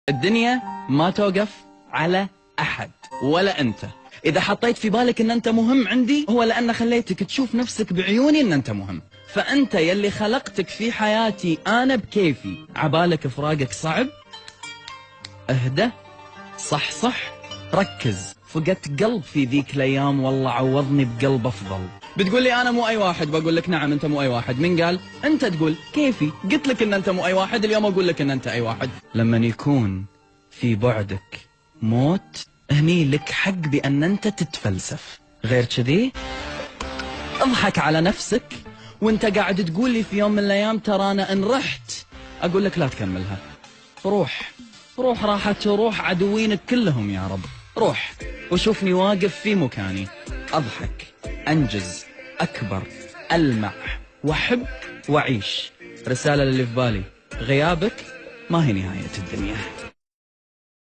الدنيا ما توقف على أحد ولا أنت. إذا حطيت في بالك أن أنت مهم عندي، هو لأن خليتك تشوف نفسك بعيوني أن أنت مهم. فأنت يلي خلقتك في حياتي أنا بكيفي، عبالك فراقك صعب؟ اهدى، صح ركز. فقدت قلب في ذيك الأيام، والله عوضني بقلب أفضل. بتقول لي أنا مو أي واحد، بقول لك نعم أنت مو أي واحد. من قال؟ أنت تقول كيفي، قلت لك أن أنت مو أي واحد، اليوم أقول لك أن أنت أي واحد. لما يكون في بعدك موت، هني لك حق بأن أنت تتفلسف. غير كذي اضحك على نفسك وانت قاعد تقول لي في يوم من الأيام ترى أنا إن رحت، أقول لك لا تكملها. روح راحت وروح عدوينك كلهم يا رب. روح وشوفني واقف في مكاني، أضحك، أنجز، أكبر، ألمع، وأحب وأعيش. رسالة اللي في بالي، غيابك ما هي نهاية الدنيا.